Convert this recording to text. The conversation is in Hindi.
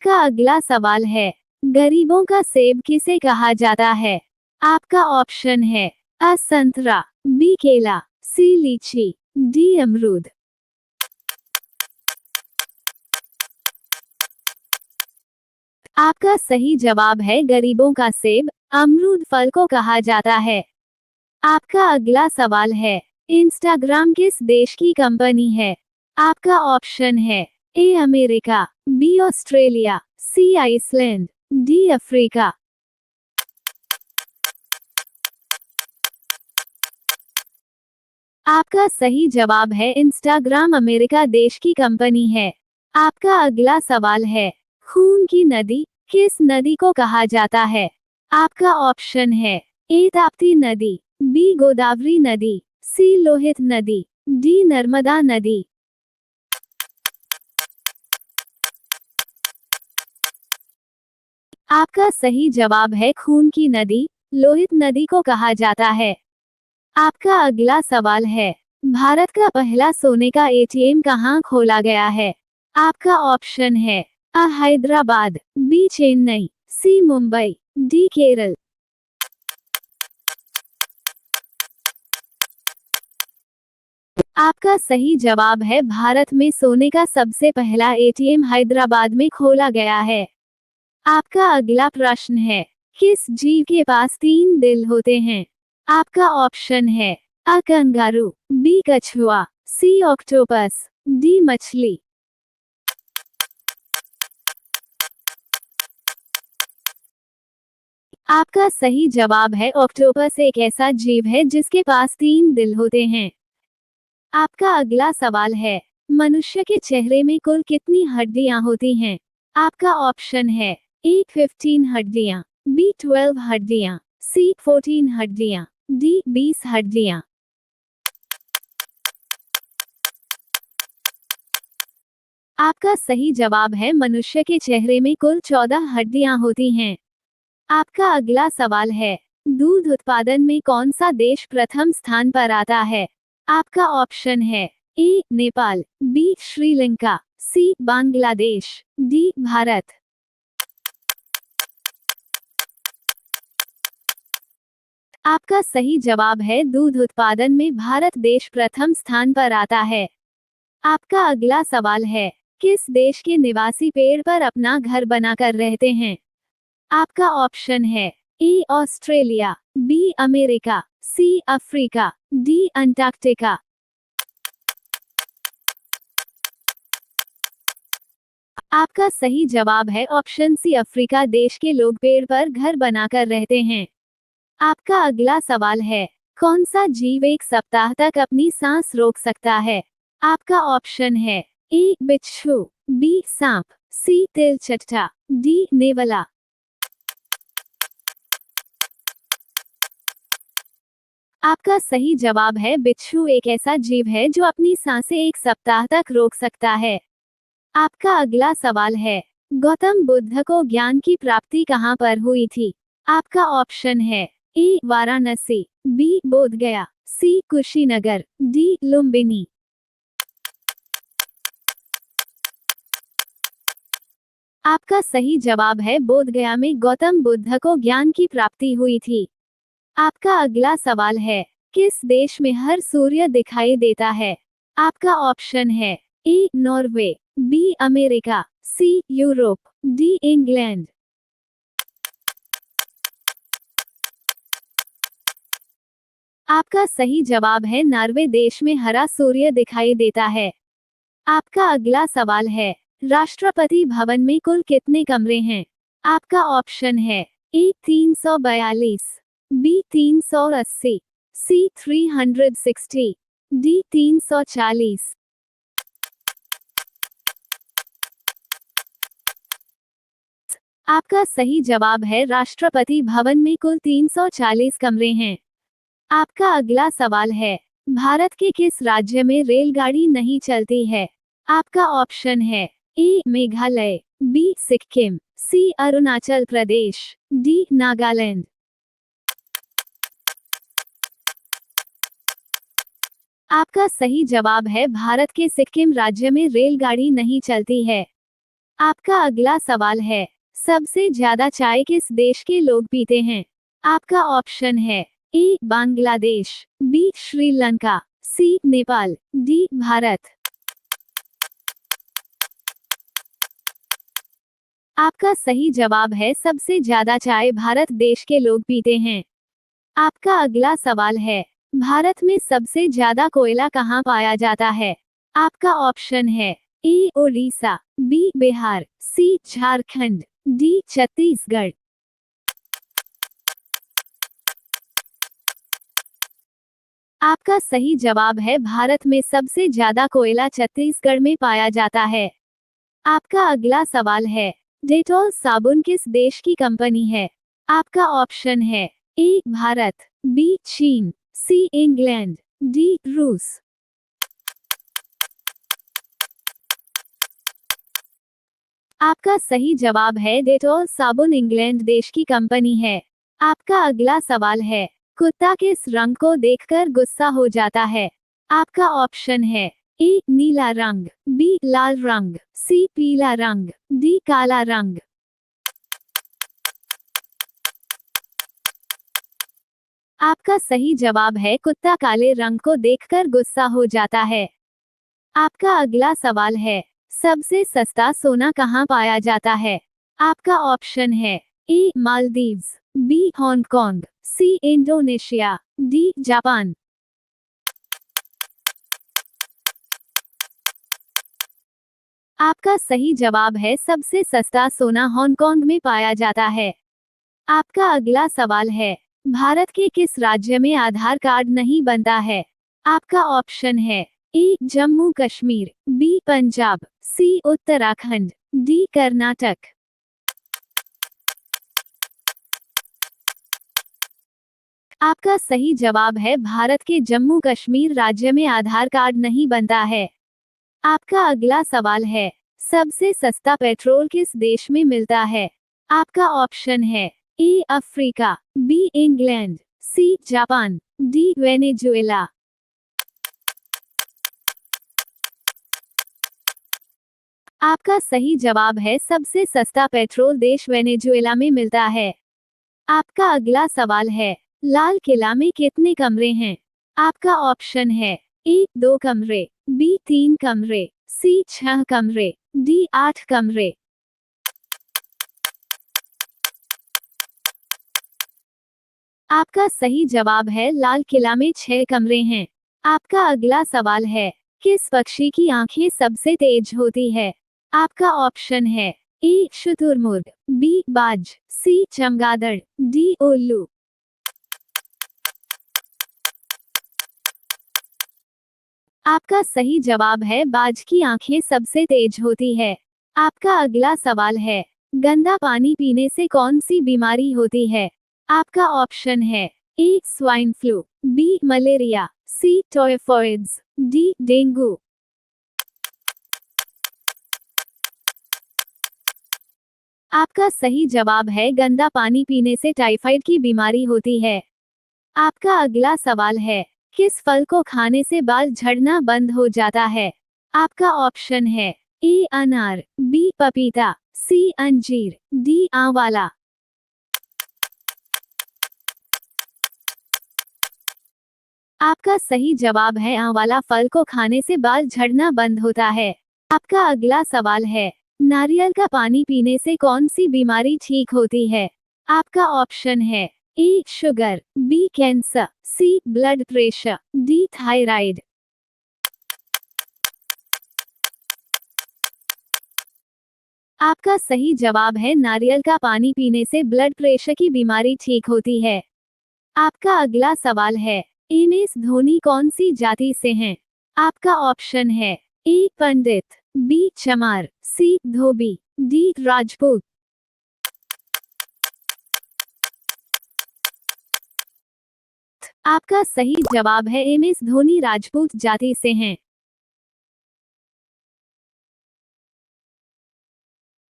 आपका अगला सवाल है, गरीबों का सेब किसे कहा जाता है? आपका ऑप्शन है अ संतरा, बी केला, सी लीची, डी अमरूद। आपका सही जवाब है गरीबों का सेब, अमरूद फल को कहा जाता है। आपका अगला सवाल है, इंस्टाग्राम किस देश की कंपनी है? आपका ऑप्शन है A America, B Australia, C Iceland, D Africa. आपका सही जवाब है इंस्टाग्राम अमेरिका देश की कंपनी है। आपका अगला सवाल है, खून की नदी किस नदी को कहा जाता है? आपका ऑप्शन है ए ताप्ती नदी, बी गोदावरी नदी, सी लोहित नदी, डी नर्मदा नदी। आपका सही जवाब है खून की नदी, लोहित नदी को कहा जाता है। आपका अगला सवाल है, भारत का पहला सोने का एटीएम कहाँ खोला गया है? आपका ऑप्शन है अ हैदराबाद, बी चेन्नई, सी मुंबई, डी केरल। आपका सही जवाब है भारत में सोने का सबसे पहला एटीएम हैदराबाद में खोला गया है। आपका अगला प्रश्न है, किस जीव के पास 3 दिल होते हैं? आपका ऑप्शन है अ कंगारू, बी कछुआ, सी ऑक्टोपस, डी मछली। आपका सही जवाब है ऑक्टोपस एक ऐसा जीव है जिसके पास 3 दिल होते हैं। आपका अगला सवाल है, मनुष्य के चेहरे में कुल कितनी हड्डियां होती हैं? आपका ऑप्शन है ए 15 हड्डियां, बी 12 हड्डियां, सी 14 हड्डियां, डी 20 हड्डियां। आपका सही जवाब है मनुष्य के चेहरे में कुल 14 हड्डियां होती हैं। आपका अगला सवाल है, दूध उत्पादन में कौन सा देश प्रथम स्थान पर आता है? आपका ऑप्शन है ए नेपाल, बी श्रीलंका, सी बांग्लादेश, डी भारत। आपका सही जवाब है दूध उत्पादन में भारत देश प्रथम स्थान पर आता है। आपका अगला सवाल है, किस देश के निवासी पेड़ पर अपना घर बनाकर रहते हैं? आपका ऑप्शन है A Australia, B America, C Africa, D Antarctica. आपका सही जवाब है ऑप्शन सी अफ्रीका देश के लोग पेड़ पर घर बनाकर रहते हैं। आपका अगला सवाल है, कौन सा जीव 1 सप्ताह तक अपनी सांस रोक सकता है? आपका ऑप्शन है ए बिच्छू, बी सांप, सी तिलचट्टा, डी नेवला। आपका सही जवाब है बिच्छू एक ऐसा जीव है जो अपनी सांसें 1 सप्ताह तक रोक सकता है। आपका अगला सवाल है, गौतम बुद्ध को ज्ञान की प्राप्ति कहाँ पर हुई थी? आपका ऑप्शन है ए वाराणसी, बी बोधगया, सी कुशीनगर, डी लुम्बिनी। आपका सही जवाब है बोधगया में गौतम बुद्ध को ज्ञान की प्राप्ति हुई थी। आपका अगला सवाल है, किस देश में हर सूर्य दिखाई देता है? आपका ऑप्शन है A Norway, B America, C Europe, D England. आपका सही जवाब है नॉर्वे देश में हरा सूर्य दिखाई देता है। आपका अगला सवाल है, राष्ट्रपति भवन में कुल कितने कमरे हैं? आपका ऑप्शन है ए 342, बी 380, सी 360, डी 340। आपका सही जवाब है राष्ट्रपति भवन में कुल 340 कमरे हैं। आपका अगला सवाल है, भारत के किस राज्य में रेलगाड़ी नहीं चलती है? आपका ऑप्शन है ए मेघालय, बी सिक्किम, सी अरुणाचल प्रदेश, डी नागालैंड। आपका सही जवाब है भारत के सिक्किम राज्य में रेलगाड़ी नहीं चलती है। आपका अगला सवाल है, सबसे ज्यादा चाय किस देश के लोग पीते हैं? आपका ऑप्शन है ए बांग्लादेश, बी श्रीलंका, सी नेपाल, डी भारत। आपका सही जवाब है सबसे ज्यादा चाय भारत देश के लोग पीते हैं। आपका अगला सवाल है, भारत में सबसे ज्यादा कोयला कहाँ पाया जाता है? आपका ऑप्शन है ए ओडिशा, बी बिहार, सी झारखंड, डी छत्तीसगढ़। आपका सही जवाब है भारत में सबसे ज्यादा कोयला छत्तीसगढ़ में पाया जाता है। आपका अगला सवाल है, डेटॉल साबुन किस देश की कंपनी है? आपका ऑप्शन है ए भारत, बी चीन, सी इंग्लैंड, डी रूस। आपका सही जवाब है डेटॉल साबुन इंग्लैंड देश की कंपनी है। आपका अगला सवाल है, कुत्ता किस रंग को देखकर गुस्सा हो जाता है? आपका ऑप्शन है ए नीला रंग, बी लाल रंग, सी पीला रंग, डी काला रंग। आपका सही जवाब है कुत्ता काले रंग को देखकर गुस्सा हो जाता है। आपका अगला सवाल है, सबसे सस्ता सोना कहाँ पाया जाता है? आपका ऑप्शन है A Maldives, B Hong Kong, C Indonesia, D Japan. आपका सही जवाब है सबसे सस्ता सोना हांगकांग में पाया जाता है। आपका अगला सवाल है, भारत के किस राज्य में आधार कार्ड नहीं बनता है? आपका ऑप्शन है ए जम्मू कश्मीर, बी पंजाब, सी उत्तराखंड, डी कर्नाटक। आपका सही जवाब है भारत के जम्मू कश्मीर राज्य में आधार कार्ड नहीं बनता है। आपका अगला सवाल है, सबसे सस्ता पेट्रोल किस देश में मिलता है? आपका ऑप्शन है A Africa, B England, C Japan, D Venezuela. आपका सही जवाब है सबसे सस्ता पेट्रोल देश वेनेजुएला में मिलता है। आपका अगला सवाल है, लाल किला में कितने कमरे हैं? आपका ऑप्शन है ए 2 कमरे, बी 3 कमरे, सी 6 कमरे, डी 8 कमरे। आपका सही जवाब है लाल किला में 6 कमरे हैं। आपका अगला सवाल है, किस पक्षी की आंखें सबसे तेज होती है? आपका ऑप्शन है ए शुतुरमुर्ग, बी बाज, सी चमगादड़, डी उल्लू। आपका सही जवाब है बाज की आंखें सबसे तेज होती है। आपका अगला सवाल है, गंदा पानी पीने से कौन सी बीमारी होती है? आपका ऑप्शन है ए स्वाइन फ्लू, बी मलेरिया, सी टाइफॉइड्स, डी डेंगू। आपका सही जवाब है गंदा पानी पीने से टाइफाइड की बीमारी होती है। आपका अगला सवाल है, किस फल को खाने से बाल झड़ना बंद हो जाता है? आपका ऑप्शन है ए अनार, बी पपीता, सी अंजीर, डी आंवला। आपका सही जवाब है आंवला फल को खाने से बाल झड़ना बंद होता है। आपका अगला सवाल है, नारियल का पानी पीने से कौन सी बीमारी ठीक होती है? आपका ऑप्शन है ए शुगर, बी कैंसर, सी ब्लड प्रेशर, डी थायराइड। आपका सही जवाब है नारियल का पानी पीने से ब्लड प्रेशर की बीमारी ठीक होती है। आपका अगला सवाल है, एमएस धोनी कौन सी जाति से हैं? आपका ऑप्शन है ए पंडित, बी चमार, सी धोबी, डी राजपूत। आपका सही जवाब है एमएस धोनी राजपूत जाति से हैं।